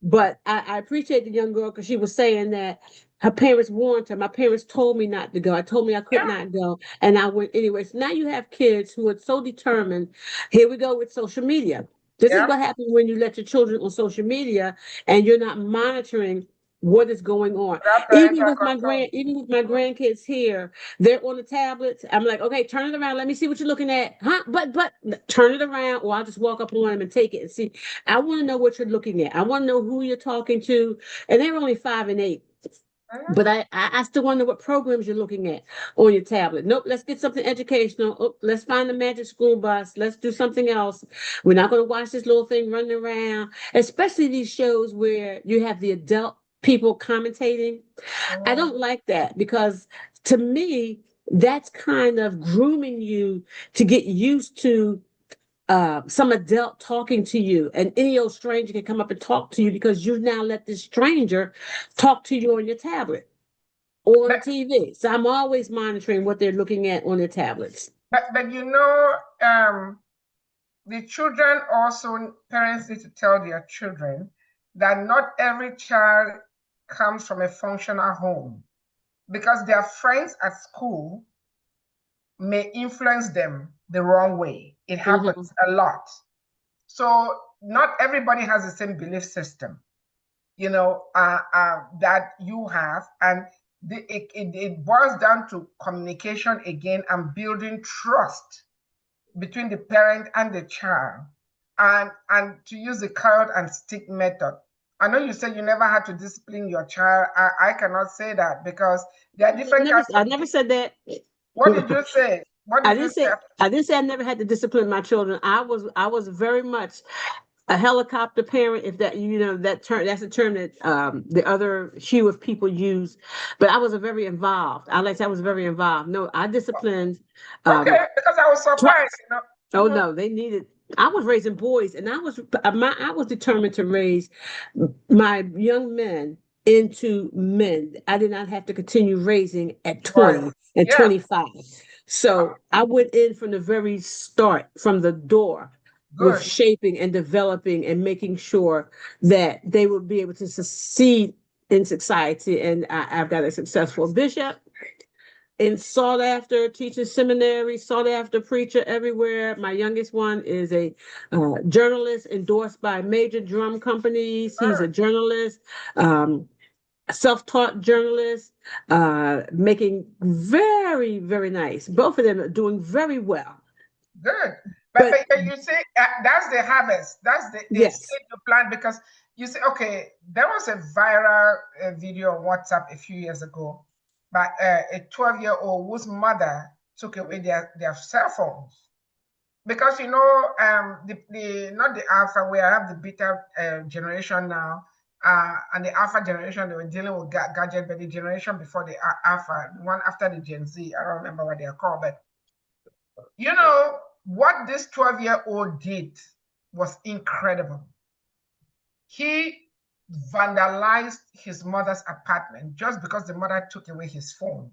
But I appreciate the young girl because she was saying that her parents warned her. My parents told me not to go. I told me I could not go. And I went anyway. So now you have kids who are so determined. Here we go with social media. This is what happens when you let your children on social media and you're not monitoring what is going on. Without parental control. Even with my grandkids here, they're on the tablets. I'm like, okay, turn it around. Let me see what you're looking at. Huh? But turn it around, or I'll just walk up on them and take it and see. I want to know what you're looking at. I want to know who you're talking to. And they're only 5 and 8. Mhm. But I still wonder what programs you're looking at on your tablet. Nope, let's get something educational. Oh, let's find the magic school bus. Let's do something else. We're not going to watch this little thing running around, especially these shows where you have the adult people commentating. I Mhm. don't like that because to me, that's kind of grooming you to get used to some adult talking to you, and any old stranger can come up and talk to you because you now let this stranger talk to you on your tablet or on the But, TV. So I'm always monitoring what they're looking at on their tablets. but you know, the children also, parents need to tell their children that not every child comes from a functional home because their friends at school may influence them the wrong way. It Mhm. happens a lot. So not everybody has the same belief system, that you have. And it boils down to communication again and building trust between the parent and the child, and to use the carrot and stick method. I know you said you never had to discipline your child. I cannot say that because there are different kinds I of. never said that. What did you say? What did you say? I didn't say I never had to discipline my children. I was very much a helicopter parent, if that that term, that's a term that the other hue of people use. But I was a very involved. I was very involved. No, I disciplined um Okay, because I was surprised. twice. Oh no, they needed. I was raising boys, and I was determined to raise my young men into men. I did not have to continue raising at Boys. 20 and Yeah, 25. So I went in from the very start, from the door, with good. shaping and developing and making sure that they would be able to succeed in society. And I've got a successful bishop and sought after, teaching seminary, sought after preacher everywhere. My youngest one is a journalist endorsed by major drum companies. He's a journalist, self-taught journalist, making very, very nice. Both of them are doing very well. Good. But But you see, that's the harvest. That's the yes, stage you plant because you see, okay, there was a viral video on WhatsApp a few years ago by a 12-year-old whose mother took away their cell phones. Because the not the alpha, we have the beta generation now, and the alpha generation, they were dealing with gadget, but the generation before the alpha, the one after the Gen Z, I don't remember what they are called, but you know what this 12-year-old did was incredible. He vandalized his mother's apartment just because the mother took away his phone.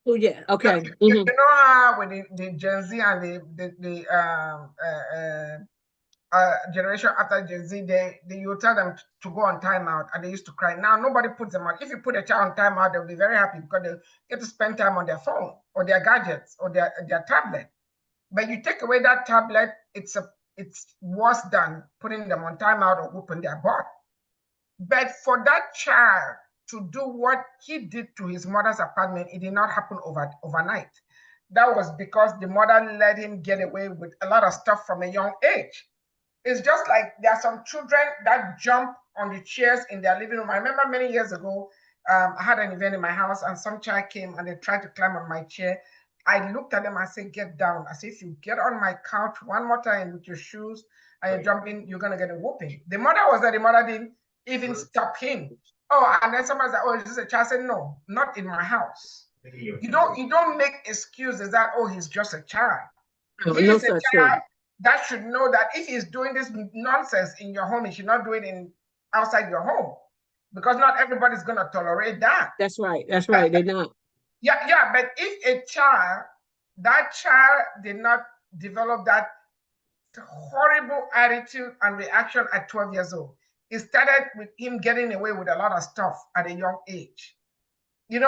oh yeah, You, okay. you know how with the Gen Z and generation after Gen Z, you tell them to go on timeout, and they used to cry. Now nobody puts them on. If you put a child on timeout, they'll be very happy because they get to spend time on their phone or their gadgets or their tablet. But you take away that tablet, it's worse than putting them on timeout or whooping their butt. But for that child to do what he did to his mother's apartment, it did not happen overnight. That was because the mother let him get away with a lot of stuff from a young age. It's just like there are some children that jump on the chairs in their living room. I remember many years ago, I had an event in my house and some child came and they tried to climb on my chair. I looked at them and said, get down. I said, if you get on my couch one more time with your shoes and you're jumping, you're going to get a whooping. The mother was there. The mother didn't even stop him. Oh, and then somebody said, oh, is this a child? I said, no, not in my house. You don't make excuses that, oh, he's just a child. He No is a such child thing. that should know that if he's doing this nonsense in your home, he should not do it outside your home, because not everybody's going to tolerate that. That's right. That's right. They're not. Yeah. But if that child did not develop that horrible attitude and reaction at 12 years old, it started with him getting away with a lot of stuff at a young age. And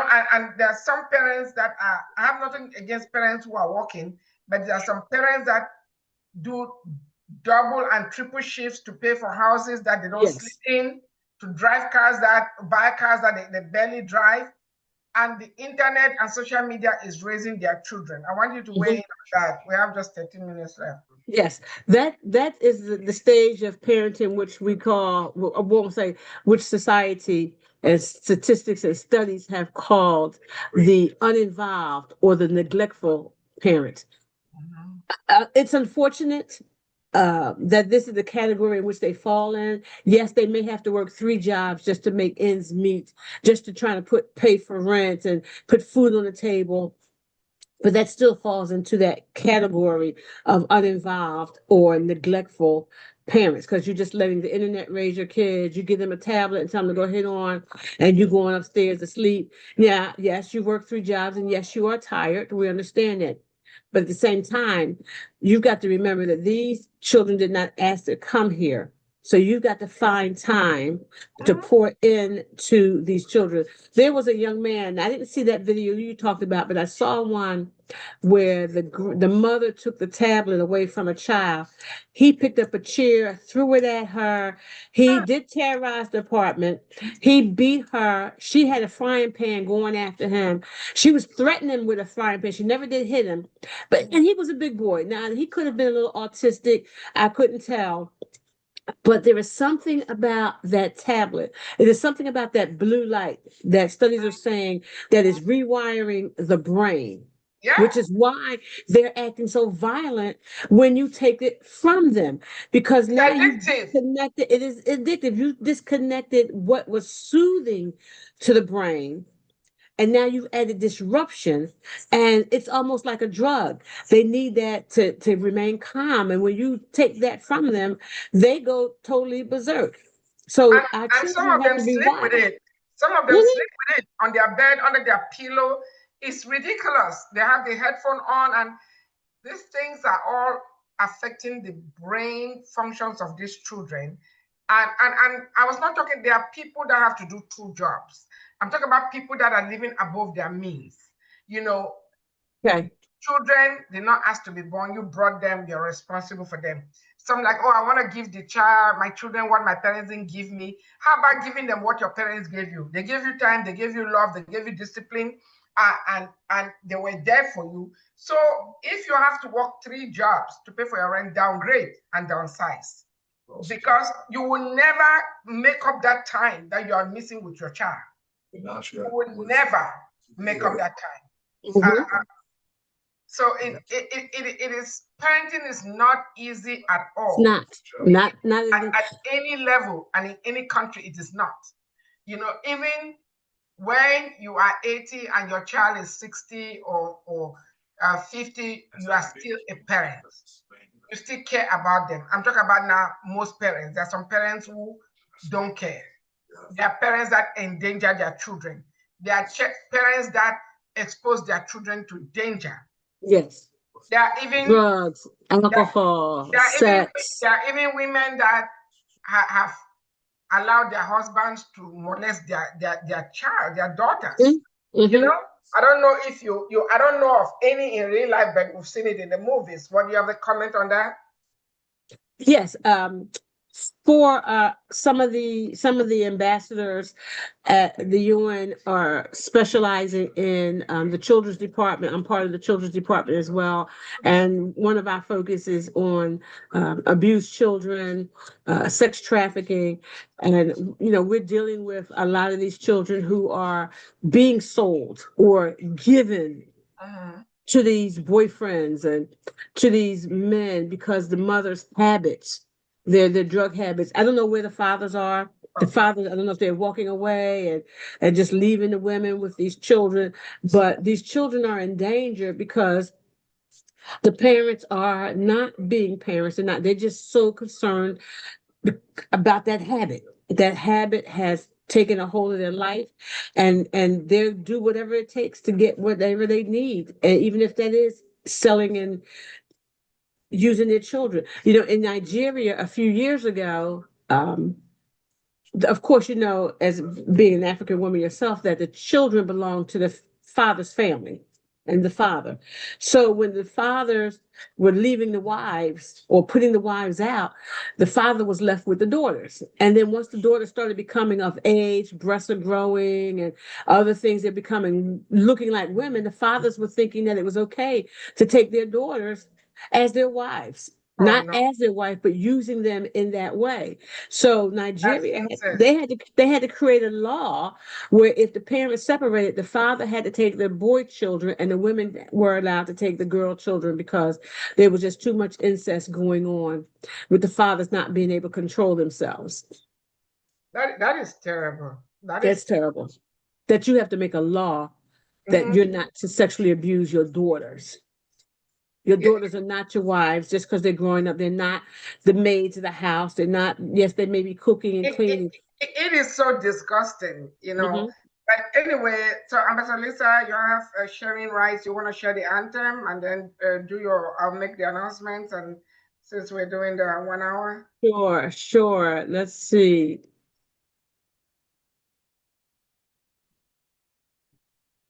there are some parents that I have nothing against parents who are working, but there are some parents that do double and triple shifts to pay for houses that they don't sleep Yes. in, to buy cars that they barely drive. And the internet and social media is raising their children. I want you to weigh in on that. We have just 13 minutes left. Yes, that is the stage of parenting which we call, I won't say, which society and statistics and studies have called the uninvolved or the neglectful parent. It's unfortunate that this is the category in which they fall in. Yes, they may have to work 3 jobs just to make ends meet, just to try to pay for rent and put food on the table. But that still falls into that category of uninvolved or neglectful parents, because you're just letting the internet raise your kids. You give them a tablet and tell them to go hit on, and you're going upstairs to sleep. Yeah, yes, you work 3 jobs, and yes, you are tired. We understand that. But at the same time, you've got to remember that these children did not ask to come here. So you've got to find time to pour into these children. There was a young man, I didn't see that video you talked about, but I saw one where the mother took the tablet away from a child. He picked up a chair, threw it at her. He did terrorize the apartment. He beat her. She had a frying pan going after him. She was threatening him with a frying pan. She never did hit him. And he was a big boy. Now, he could have been a little autistic. I couldn't tell. But there is something about that tablet. It is something about that blue light that studies are saying that is rewiring the brain, which is why they're acting so violent when you take it from them. Because now you disconnected, it is addictive. You disconnected what was soothing to the brain. And now you've added disruption, and it's almost like a drug. They need that to remain calm. And when you take that from them, they go totally berserk. So our And some children of have them to be sleep with wise. it. Some of them sleep with it on their bed, under their pillow. It's ridiculous. They have the headphone on, and these things are all affecting the brain functions of these children. And I was not talking, there are people that have to do 2 jobs. I'm talking about people that are living above their means. You know, children did not ask to be born. You brought them, you're responsible for them. Some like, oh, I want to give my children what my parents didn't give me. How about giving them what your parents gave you? They gave you time, they gave you love, they gave you discipline, and they were there for you. So if you have to work 3 jobs to pay for your rent, downgrade and downsize, because you will never make up that time that you are missing with your child. You will never make up that time. So it is, parenting is not easy at all. Not at any level and in any country, it is not. You know, even when you are 80 and your child is 60 or 50, you are still a parent. You still care about them. I'm talking about now most parents. There are some parents who don't care. There are parents that endanger their children. There are parents that expose their children to danger. Yes. There are even drugs, alcohol, sex. There are even women that have allowed their husbands to molest their child, their daughters. You know, I don't know if I don't know of any in real life, but we've seen it in the movies. What do you have a comment on that? Yes. For some of the ambassadors at the UN are specializing in the children's department. I'm part of the children's department as well, and one of our focus is on abused children, sex trafficking, and we're dealing with a lot of these children who are being sold or given to these boyfriends and to these men because the mother's habits. Their drug habits. I don't know where the fathers are. The fathers, I don't know if they're walking away and just leaving the women with these children. But these children are in danger because the parents are not being parents. They're just so concerned about that habit. That habit has taken a hold of their life, and they'll do whatever it takes to get whatever they need. And even if that is selling and using their children. In Nigeria a few years ago, of course, as being an African woman yourself, that the children belong to the father's family. and the father. So when the fathers were leaving the wives or putting the wives out, the father was left with the daughters. And then once the daughters started becoming of age, breasts are growing and other things, they're becoming looking like women, the fathers were thinking that it was okay to take their daughters as their wives. Oh Not no, as their wife, but using them in that way. So that's Nigeria, incest. they had to create a law where if the parents separated, the father had to take the boy children and the women were allowed to take the girl children because there was just too much incest going on with the fathers not being able to control themselves. That is terrible. That That's is. terrible. That you have to make a law that Mhm. you're not to sexually abuse your daughters. Your It, daughters are not your wives just because they're growing up. They're not the maids of the house. They're not, yes, they may be cooking and it, cleaning. it is so disgusting, you know. Mhm. But anyway, so Ambassador Lisa, you have sharing rights. You want to share the anthem and then do your, I'll make the announcements. And since we're doing the 1 hour, Sure, sure. Let's see.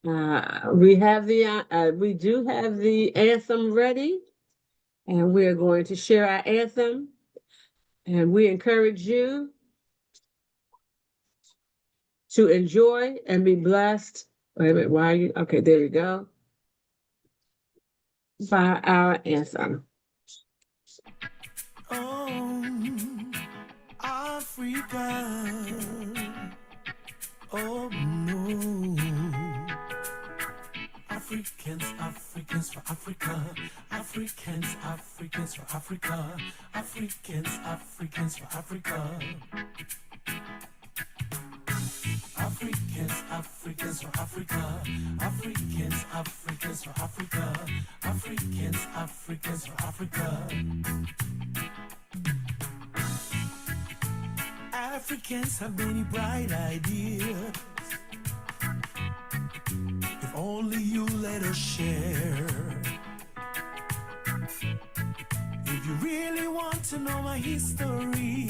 We do have the anthem ready, and we are going to share our anthem. And we encourage you to enjoy and be blessed. Wait a minute, why are you? Okay, there we go. By our anthem. Oh, Africa. Oh no. Africans, Africans for Africa. Africans, Africans for Africa. Africans, Africans for Africa. Africans, Africans for Africa. Africans, Africans for Africa. Africans, Africans for Africa. Africans have many bright ideas. If only you let us share. If you really want to know my history,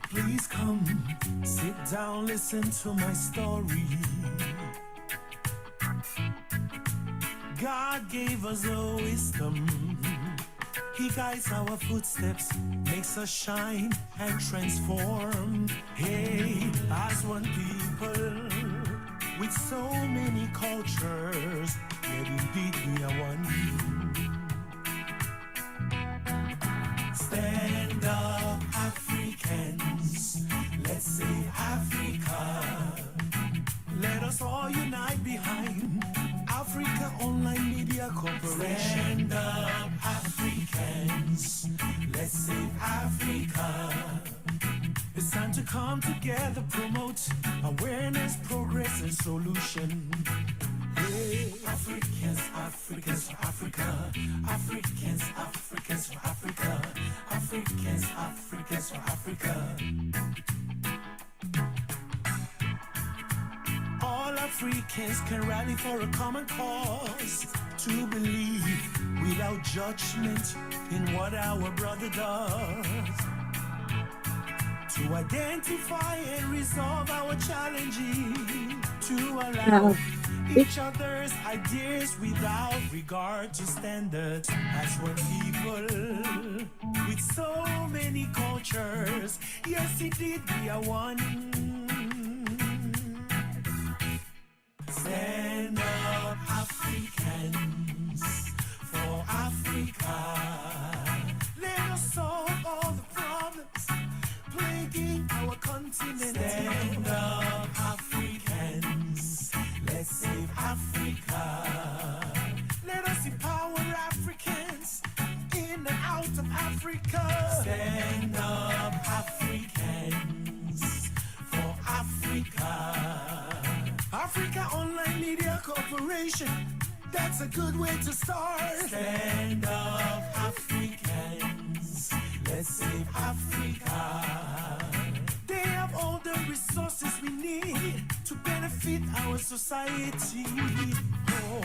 please come, sit down, listen to my story. God gave us a wisdom. He guides our footsteps, makes us shine and transform. Hey, as one people, with so many cultures, yet indeed we are one. Stand up, Africans, let's save Africa. Let us all unite behind Africa Online Media Corporation. Stand up, Africans, let's save Africa. It's time to come together, promote awareness, progress, and solution. Hey, Africans, Africans for Africa. Africans, Africans for Africa. Africans, Africans for Africa. All Africans can rally for a common cause, to believe without judgment in what our brother does, to identify and resolve our challenges, to allow each other's ideas without regard to standards. As one people with so many cultures, yes indeed we are one. Stand up, Africans, for Africa. Let us solve all the problems plaguing our continent. Stand up, Africans, let's save Africa. Let us empower Africans in and out of Africa. Stand up, Africans, for Africa. Africa Online Media Corporation, that's a good way to start. Stand up, Africans, let's save Africa. They have all the resources we need to benefit our society. Oh.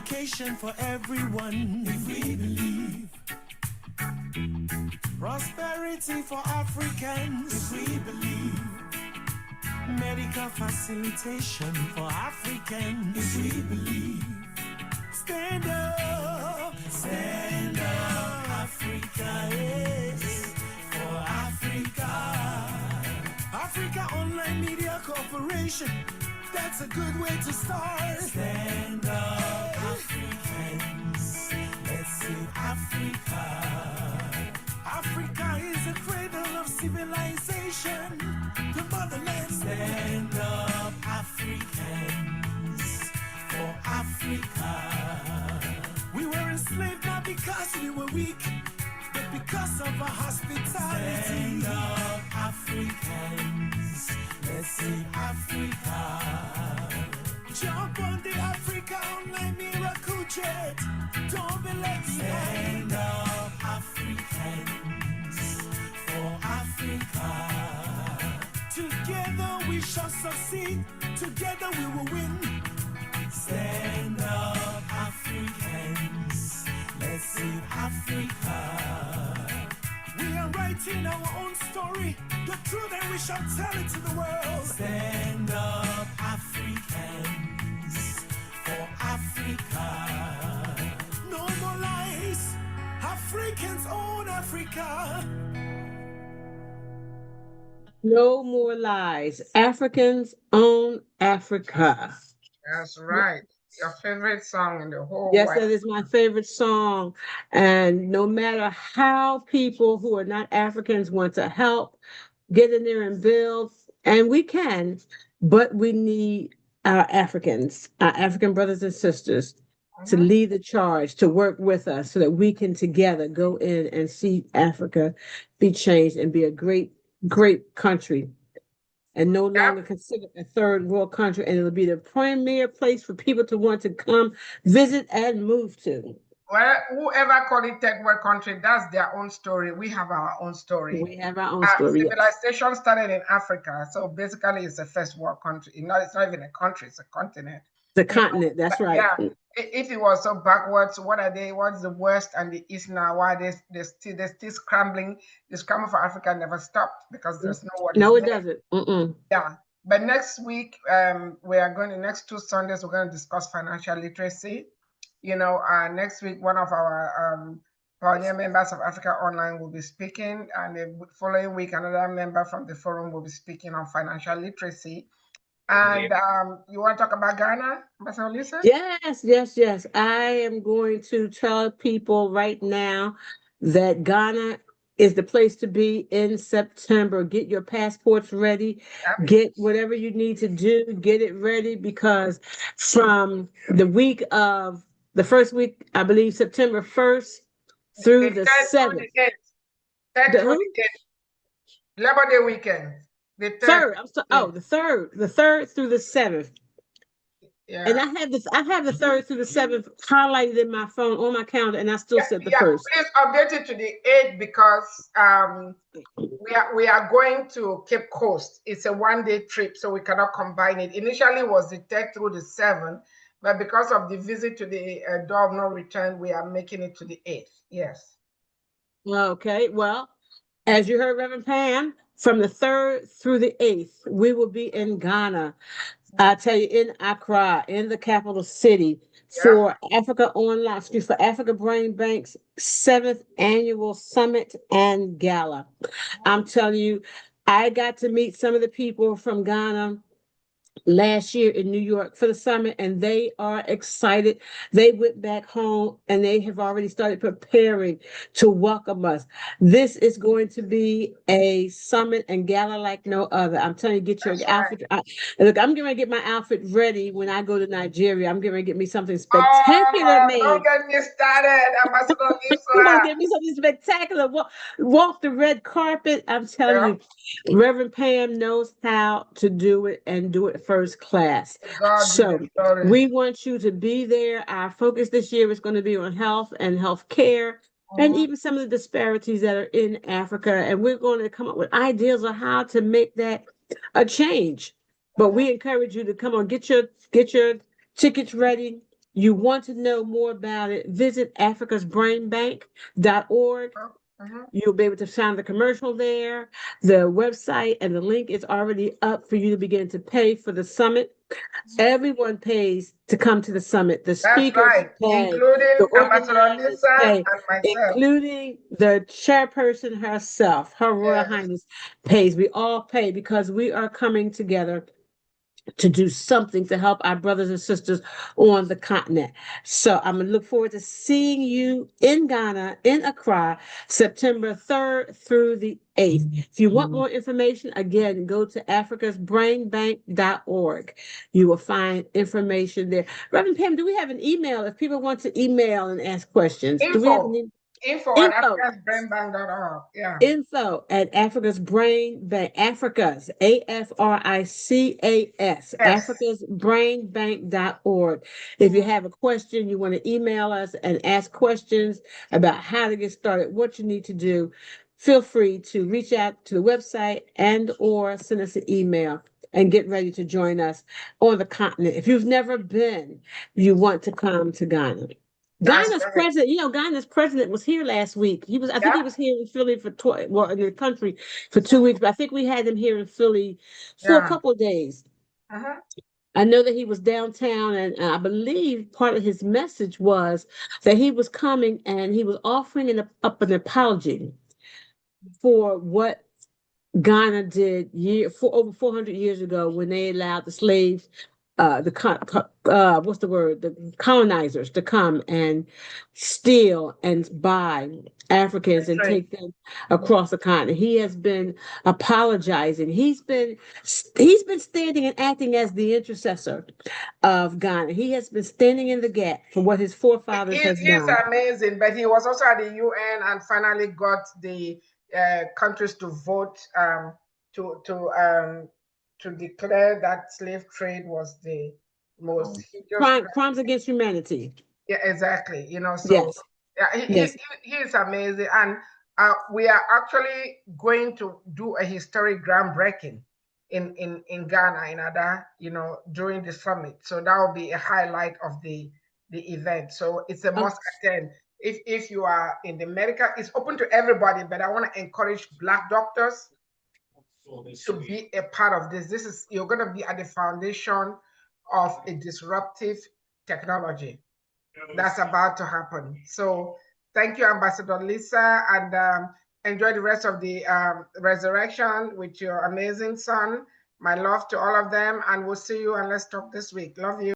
education for everyone. If we believe. Prosperity for Africans. If we believe. Medical facilitation for Africans. If we believe. Stand up, Africa, yes, for Africa. Africa Online Media Corporation, that's a good way to start. Stand up, Africans, let's save Africa. Africa is a cradle of civilization, the motherland. Stand up, Africans, for Africa. We were enslaved not because we were weak, but because of our hospitality. Stand up, Africans, let's save Africa. Jump on the Africa Online Miracle Jet. Don't be left behind. Stand up, Africans, for Africa. Together we shall succeed. Together we will win. Stand up, Africans. Let's save Africa. We are writing our own story. The truth, and we shall tell it to the world. Stand up, Africans, for Africa. No more lies. Africans own Africa. No more lies. Africans own Africa. That's right. Your favorite song in the whole Yes, world. that is my favorite song. And no matter how people who are not Africans want to help get in there and build, and we can, but we need our Africans, our African brothers and sisters, to lead the charge, to work with us so that we can together go in and see Africa be changed and be a great, great country. And no longer considered a third world country, and it'll be the premier place for people to want to come visit and move to. Well, whoever called it third world country, that's their own story. We have our own story. We have our own story. Civilization started in Africa, so basically it's a first world country. It's not even a country; it's a continent. The continent, that's right. Yeah. If it was so backwards, what are they? What's the West and the East now? Why they're still scrambling? The scramble for Africa never stopped because there's no one. No, it doesn't. Mm-mm. Yeah. But next week, we are going to, next 2 Sundays, we're going to discuss financial literacy. You know, next week, one of our pioneer members of Africa Online will be speaking, and the following week, another member from the forum will be speaking on financial literacy. And you want to talk about Ghana, Ambassador Lisa? Yes. I am going to tell people right now that Ghana is the place to be in September. Get your passports ready. Get whatever you need to do. Get it ready, because from the first week, I believe September 1st through the 7th. Labor Day weekend. The third. The third through the 7th. Yeah. And I have the 3rd through the 7th highlighted in my phone on my calendar, and I still said the 1st. Please update it to the 8th, because we are going to Cape Coast. It's a 1-day trip, so we cannot combine it. Initially it was the 3rd through the 7th, but because of the visit to the door of no return, we are making it to the 8th. Yes. Okay. Well, as you heard Reverend Pam, from the 3rd through the 8th, we will be in Ghana. I tell you, in Accra, in the capital city, for AfricaOnline, for Africa Brain Bank's 7th annual summit and gala. I'm telling you, I got to meet some of the people from Ghana last year in New York for the summit, and they are excited. They went back home and they have already started preparing to welcome us. This is going to be a summit and gala like no other. I'm telling you, get your outfit. Look, I'm going to get my outfit ready when I go to Nigeria. I'm going to get me something spectacular made. Don't get me started, Ambassador Lisa. I'm going to get me something spectacular. Walk the red carpet. I'm telling you, Reverend Pam knows how to do it, and do it first class. So we want you to be there. Our focus this year is going to be on health and health care, and even some of the disparities that are in Africa. And we're going to come up with ideas on how to make that a change. But we encourage you to come on, get your tickets ready, you want to know more about it, visit africasbrainbank.org. You'll be able to find the commercial there, the website, and the link is already up for you to begin to pay for the summit. Everyone pays to come to the summit. The That's speakers right, pay, including the Ambassador organizers Lisa pay, and myself. including the chairperson herself. Her Royal Yes. Highness pays. We all pay because we are coming together to do something to help our brothers and sisters on the continent. So I'm going to look forward to seeing you in Ghana, in Accra, September 3rd through the 8th. If you want more information, again, go to africasbrainbank.org. You will find information there. Reverend Pam, do we have an email if people want to email and ask questions? Do we have an Info at africasbrainbank.org. Yeah. Info at Africa's Brain Bank, Africa's, AFRICAS, africasbrainbank.org. If you have a question, you want to email us and ask questions about how to get started, what you need to do, feel free to reach out to the website and or send us an email and get ready to join us on the continent. If you've never been, you want to come to Ghana. Ghana's president, Ghana's president was here last week. I think he was here in Philly in the country for 2 weeks, but I think we had him here in Philly for a couple of days. I know that he was downtown, and I believe part of his message was that he was coming and he was offering up an apology for what Ghana did over 400 years ago when they allowed the slaves, the colonizers to come and steal and buy Africans and take them across the continent. He has been apologizing. He's been standing and acting as the intercessor of Ghana. He has been standing in the gap for what his forefathers has done. He's amazing, but he was also at the UN and finally got the countries to vote to declare that slave trade was the most crimes against humanity. Yeah, exactly. So he is amazing, and we are actually going to do a historic groundbreaking in Ghana, in Ada, during the summit. So that will be a highlight of the event. So it's a must attend. If you are in the medical, it's open to everybody, but I want to encourage Black doctors to be a part of this. You're going to be at the foundation of a disruptive technology that's about to happen. So thank you, Ambassador Lisa, and enjoy the rest of the resurrection with your amazing son. My love to all of them, and we'll see you and let's talk this week. Love you.